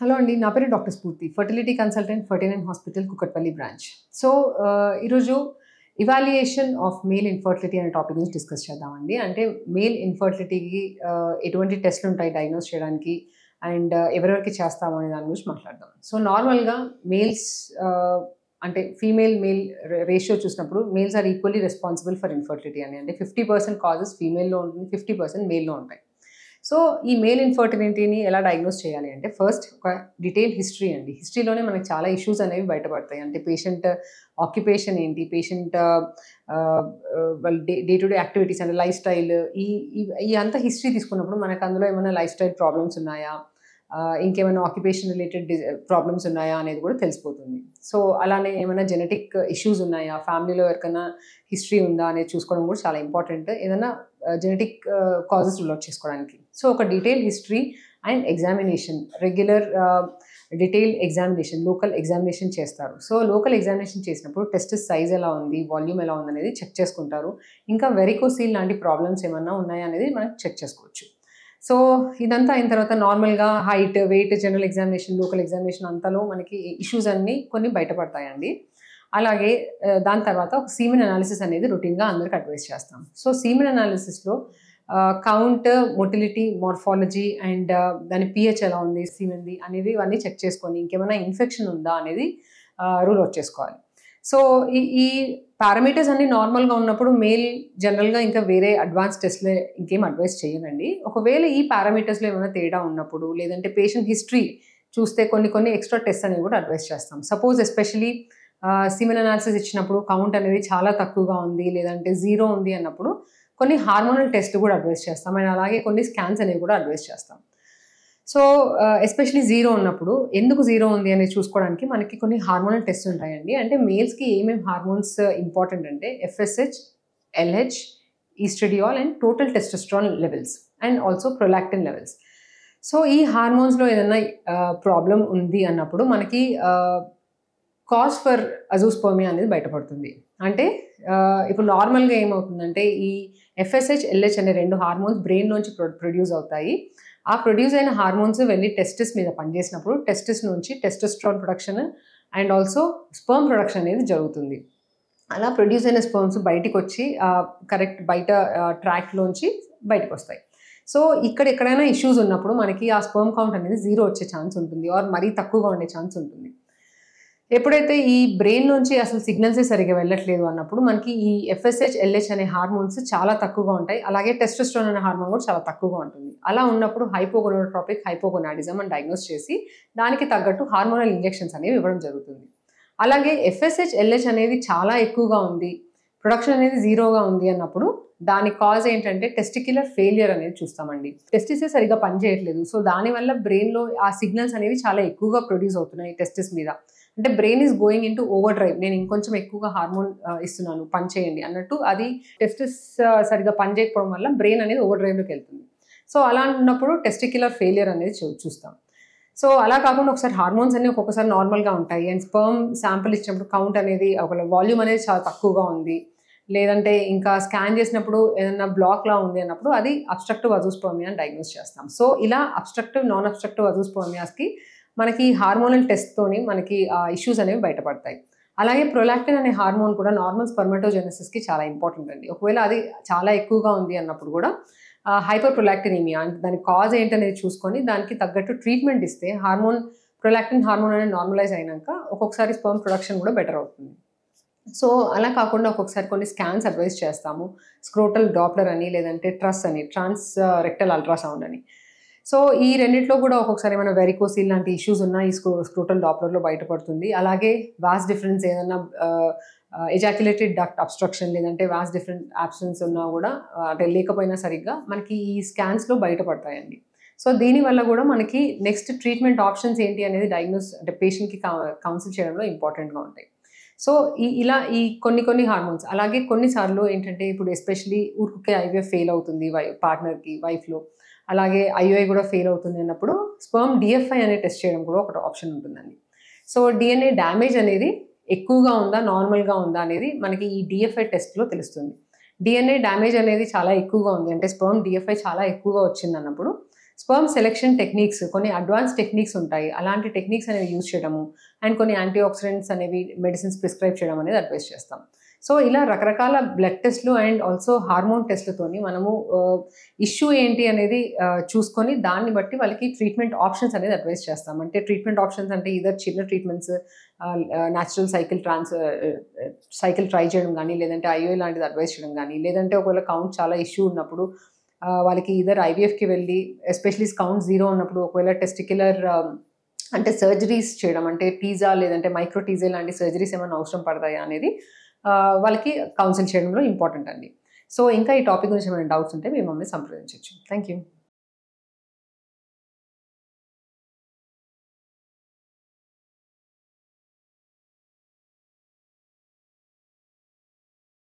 Hello అండి. నా పేరు డాక్టర్ స్ఫూర్తి. Fertility consultant 49 hospital Kukatpally branch. So, ఈరోజు ఇవాల్యుయేషన్ ఆఫ్ మేల్ ఇన్‌ఫర్టిలిటీ అనే టాపిక్ గురించి డిస్కస్ చేద్దామండి. అంటే మేల్ ఇన్‌ఫర్టిలిటీకి ఎటువంటి టెస్ట్‌లుంటాయి డయాగ్నోస్ చేయడానికి అండ్ ఎవరెవరికి చేస్తాము అనే దాని గురించి మాట్లాడదాం. సో, నార్మల్‌గా మేల్స్ అంటే ఫీమేల్, మేల్ రేషియో చూసినప్పుడు males are equally responsible for infertility అని. అంటే 50% కాజెస్ ఫీమేల్‌లో ఉంటుంది. 50% మేల్‌లో ఉంటాయి. సో, ఈ మేల్ ఇన్‌ఫర్టిలిటీని ఎలా డయాగ్నోస్ చేయాలి అంటే ఫస్ట్ ఒక డీటెయిల్డ్ హిస్టరీ అండి. హిస్టరీలోనే మనకు చాలా ఇష్యూస్ అనేవి బయటపడతాయి. అంటే పేషెంట్ ఆక్యుపేషన్ ఏంటి, పేషెంట్ వాళ్ళ డే టు డే యాక్టివిటీస్ అంటే లైఫ్ స్టైల్ ఈ ఈ ఈ అంతా హిస్టరీ తీసుకున్నప్పుడు మనకు అందులో ఏమైనా లైఫ్ స్టైల్ ప్రాబ్లమ్స్ ఉన్నాయా, ఇంకేమైనా ఆక్యుపేషన్ రిలేటెడ్ ప్రాబ్లమ్స్ ఉన్నాయా అనేది కూడా తెలిసిపోతుంది. సో, అలానే ఏమైనా జెనెటిక్ ఇష్యూస్ ఉన్నాయా, ఫ్యామిలీలో ఎవరికైనా హిస్టరీ ఉందా అనేది చూసుకోవడం కూడా చాలా ఇంపార్టెంట్. ఏదైనా జెనెటిక్ కాజెస్ రూల్ అవుట్ చేసుకోవడానికి. సో, ఒక detail history and examination, regular detail examination, local examination చేస్తారు. సో, లోకల్ ఎగ్జామినేషన్ చేసినప్పుడు టెస్టిస్ సైజ్ ఎలా ఉంది, వాల్యూమ్ ఎలా ఉంది అనేది చెక్ చేసుకుంటారు. ఇంకా వెరికోసీల్ లాంటి ప్రాబ్లమ్స్ ఏమన్నా ఉన్నాయా అనేది మనం చెక్ చేసుకోవచ్చు. సో, ఇదంతా అయిన తర్వాత నార్మల్‌గా height, weight, general examination, local examination అంతలో మనకి ఇష్యూస్ అన్నీ కొన్ని బయటపడతాయండి. అలాగే దాని తర్వాత ఒక సీమెన్ అనాలిసిస్ అనేది రొటీన్‌గా అందరికి అడ్వైస్ చేస్తాం. సో, సీమెన్ అనాలిసిస్‌లో కౌంట్, మొటిలిటీ, మార్ఫాలజీ అండ్ దాని పీహెచ్ ఎలా ఉంది సీమెన్‌ది అనేది ఇవన్నీ చెక్ చేసుకొని ఇంకేమైనా ఇన్ఫెక్షన్ ఉందా అనేది రూల్ అవుట్ చేసుకోవాలి. సో, ఈ పారామీటర్స్ అన్నీ నార్మల్‌గా ఉన్నప్పుడు మేల్ జనరల్‌గా ఇంకా వేరే అడ్వాన్స్ టెస్ట్‌లే ఇంకేం అడ్వైస్ చేయనండి. ఒకవేళ ఈ పారామీటర్స్‌లో ఏమైనా తేడా ఉన్నప్పుడు లేదంటే పేషెంట్ హిస్టరీ చూస్తే కొన్ని ఎక్స్‌ట్రా టెస్ట్స్ అనేవి కూడా అడ్వైస్ చేస్తాం. సపోజ్ ఎస్పెషల్లీ సీమెన్ అనాలిసిస్ ఇచ్చినప్పుడు కౌంట్ అనేది చాలా తక్కువగా ఉంది లేదంటే 0 ఉంది అన్నప్పుడు కొన్ని హార్మోనల్ టెస్ట్‌లు కూడా అడ్వైస్ చేస్తాం. అండ్ అలాగే కొన్ని స్కాన్స్ అనేవి కూడా అడ్వైస్ చేస్తాం. సో, ఎస్పెషల్లీ 0 ఉన్నప్పుడు ఎందుకు 0 ఉంది అనేది చూసుకోవడానికి మనకి కొన్ని హార్మోనల్ టెస్ట్ ఉంటాయండి. అంటే మేల్స్‌కి ఏమేమి హార్మోన్స్ ఇంపార్టెంట్ అంటే FSH, LH, estradiol and total testosterone levels and also prolactin levels. So, ఈ హార్మోన్స్‌లో ఏదైనా ప్రాబ్లమ్ ఉంది అన్నప్పుడు మనకి కాజ్ ఫర్ అజూస్పర్మియా అనేది బయటపడుతుంది. అంటే ఇప్పుడు నార్మల్‌గా ఏమవుతుందంటే ఈ ఎఫ్ఎస్హెచ్, ఎల్హెచ్ అనే 2 హార్మోన్స్ బ్రెయిన్‌లోంచి ప్రొడ్యూస్ అవుతాయి. ఆ ప్రొడ్యూస్ అయిన హార్మోన్స్ వెళ్ళి టెస్టిస్ మీద పనిచేసినప్పుడు టెస్టిస్ నుంచి testosterone production and also sperm production అనేది జరుగుతుంది. అలా ప్రొడ్యూస్ అయిన స్పెర్మ్స్ బయటికొచ్చి కరెక్ట్ బయట ట్రాక్‌లోంచి బయటకొస్తాయి. సో, ఎక్కడైనా ఇష్యూస్ ఉన్నప్పుడు మనకి ఆ స్పెర్మ్ కౌంట్ అనేది 0 వచ్చే ఛాన్స్ ఉంటుంది ఆర్ మరీ తక్కువగా ఉండే ఛాన్స్ ఉంటుంది. ఎప్పుడైతే ఈ బ్రెయిన్‌లోంచి అసలు సిగ్నల్సే సరిగ్గా వెళ్ళట్లేదు అన్నప్పుడు మనకి ఈ ఎఫ్ఎస్హెచ్, ఎల్హెచ్ అనే హార్మోన్స్ చాలా తక్కువగా ఉంటాయి. అలాగే టెస్టోస్టెరాన్ అనే హార్మోన్ కూడా చాలా తక్కువగా ఉంటుంది. అలా ఉన్నప్పుడు హైపోగొనాడోట్రోపిక్ హైపోగొనాడిజం అని డయాగ్నోస్ చేసి దానికి తగ్గట్టు హార్మోనల్ ఇంజెక్షన్స్ అనేవి ఇవ్వడం జరుగుతుంది. అలాగే ఎఫ్ఎస్హెచ్, ఎల్హెచ్ అనేది చాలా ఎక్కువగా ఉంది, ప్రొడక్షన్ అనేది 0గా ఉంది అన్నప్పుడు దాని కాజ్ ఏంటంటే టెస్టిక్యులర్ ఫెయిల్యూర్ అనేది చూస్తామండి. టెస్టిసే సరిగ్గా పనిచేయట్లేదు. సో, దానివల్ల బ్రెయిన్‌లో ఆ సిగ్నల్స్ అనేవి చాలా ఎక్కువగా ప్రొడ్యూస్ అవుతున్నాయి టెస్టిస్ మీద. అంటే brain is going into over drive. నేను ఇంకొంచెం ఎక్కువగా హార్మోన్ ఇస్తున్నాను, పని చేయండి అన్నట్టు అది టెస్టిస్ సరిగ్గా పనిచేయకపోవడం వల్ల బ్రెయిన్ అనేది ఓవర్ డ్రైవ్‌లోకి వెళ్తుంది. సో, అలా ఉన్నప్పుడు టెస్టిక్యులర్ ఫెయిల్యూర్ అనేది చూస్తాం. సో, అలా కాకుండా ఒకసారి హార్మోన్స్ అన్నీ ఒక్కొక్కసారి నార్మల్‌గా ఉంటాయి అండ్ స్పెర్మ్ శాంపిల్ ఇచ్చినప్పుడు కౌంట్ అనేది ఒకవేళ వాల్యూమ్ అనేది చాలా తక్కువగా ఉంది, లేదంటే ఇంకా స్కాన్ చేసినప్పుడు ఏదైనా బ్లాక్‌లా ఉంది అన్నప్పుడు అది అబ్స్ట్రక్టివ్ అజూస్పర్మియా అని డయాగ్నోస్ చేస్తాం. సో, ఇలా అబ్స్ట్రక్టివ్, నాన్ అబ్స్ట్రక్టివ్ అజూస్పర్మియాస్‌కి మనకి హార్మోనల్ టెస్ట్‌తోని మనకి ఇష్యూస్ అనేవి బయటపడతాయి. అలాగే ప్రొలాక్టిన్ అనే హార్మోన్ కూడా నార్మల్ స్పెర్మటోజెనెసిస్‌కి చాలా ఇంపార్టెంట్ అండి. ఒకవేళ అది చాలా ఎక్కువగా ఉంది అన్నప్పుడు కూడా హైపర్ ప్రొలాక్టినీమియా అంటే దాని కాజ్ ఏంటనేది చూసుకొని దానికి తగ్గట్టు ట్రీట్మెంట్ ఇస్తే ప్రొలాక్టిన్ హార్మోన్ అనేది నార్మలైజ్ అయినాక ఒక్కొక్కసారి స్పెర్మ్ ప్రొడక్షన్ కూడా బెటర్ అవుతుంది. సో, అలా కాకుండా ఒక్కొక్కసారి కొన్ని స్కాన్స్ అడ్వైస్ చేస్తాము. స్క్రోటల్ డాప్లర్ అని లేదంటే ట్రస్ అని, ట్రాన్స్ రెక్టల్ అల్ట్రాసౌండ్ అని. సో, ఈ రెండిట్లో కూడా ఒక్కొక్కసారి ఏమైనా వెరికోసీల్ లాంటి ఇష్యూస్ ఉన్నా ఈ స్క్రోటల్ డాప్లర్‌లో బయటపడుతుంది. అలాగే వాస్ డిఫరెన్స్ ఏదన్నా ఎజాక్యులేటెడ్ డక్ట్ అబ్స్ట్రక్షన్ లేదంటే వాస్ డిఫరెంట్ యాబ్సెన్స్ ఉన్నా కూడా అంటే లేకపోయినా సరిగ్గా మనకి ఈ స్కాన్స్‌లో బయటపడతాయండి. సో, దీనివల్ల కూడా మనకి నెక్స్ట్ ట్రీట్మెంట్ ఆప్షన్స్ ఏంటి అనేది డయాగ్నోస్ అంటే పేషెంట్‌కి కౌన్సిల్ చేయడంలో ఇంపార్టెంట్‌గా ఉంటాయి. సో, ఇలా కొన్ని హార్మోన్స్ అలాగే కొన్నిసార్లు ఏంటంటే ఇప్పుడు ఎస్పెషల్లీ ఊరుకుకే ఐవీఎఫ్ ఫెయిల్ అవుతుంది పార్ట్నర్‌కి, వైఫ్‌లో. అలాగే ఐయుఐ కూడా ఫెయిల్ అవుతుంది అన్నప్పుడు స్పెర్మ్ డీఎఫ్ఐ అనే టెస్ట్ చేయడం కూడా ఒక ఆప్షన్ ఉంటుందండి. సో, డీఎన్ఏ డ్యామేజ్ అనేది ఎక్కువగా ఉందా, నార్మల్‌గా ఉందా అనేది మనకి ఈ డీఎఫ్ఐ టెస్ట్‌లో తెలుస్తుంది. డీఎన్ఏ డ్యామేజ్ అనేది చాలా ఎక్కువగా ఉంది అంటే స్పెర్మ్ డీఎఫ్ఐ చాలా ఎక్కువగా వచ్చిందన్నప్పుడు స్పర్మ్ సెలెక్షన్ టెక్నిక్స్, కొన్ని అడ్వాన్స్ టెక్నిక్స్ ఉంటాయి, అలాంటి టెక్నిక్స్ అనేవి యూజ్ చేయడము, అండ్ కొన్ని యాంటీ ఆక్సిడెంట్స్ అనేవి మెడిసిన్స్ ప్రిస్క్రైబ్ చేయడం అనేది అడ్వైస్ చేస్తాం. సో ఇలా రకరకాల బ్లడ్ టెస్ట్లు అండ్ ఆల్సో హార్మోన్ టెస్ట్లతోని మనము ఇష్యూ ఏంటి అనేది చూసుకొని దాన్ని బట్టి వాళ్ళకి ట్రీట్మెంట్ ఆప్షన్స్ అనేది అడ్వైస్ చేస్తాం. అంటే ట్రీట్మెంట్ ఆప్షన్స్ అంటే ఇదర్ చిన్న ట్రీట్మెంట్స్, న్యాచురల్ సైకిల్ ట్రై చేయడం కానీ, లేదంటే ఐఓఐ లాంటిది అడ్వైస్ చేయడం కానీ, లేదంటే ఒకవేళ కౌంట్ చాలా ఇష్యూ ఉన్నప్పుడు వాళ్ళకి ఇదర్ ఐవీఎఫ్కి వెళ్ళి, ఎస్పెషలీ కౌంట్ 0 ఉన్నప్పుడు ఒకవేళ టెస్టిక్యులర్ అంటే సర్జరీస్ చేయడం, అంటే టీజా లేదంటే మైక్రోటీజా లాంటి సర్జరీస్ ఏమైనా అవసరం పడతాయా అనేది వాళ్ళకి కౌన్సిల్ చేయడంలో ఇంపార్టెంట్ అండి. సో ఇంకా ఈ టాపిక్ గురించి ఏమైనా డౌట్స్ ఉంటే మీరు మమ్మల్ని సంప్రదించవచ్చు. Thank you.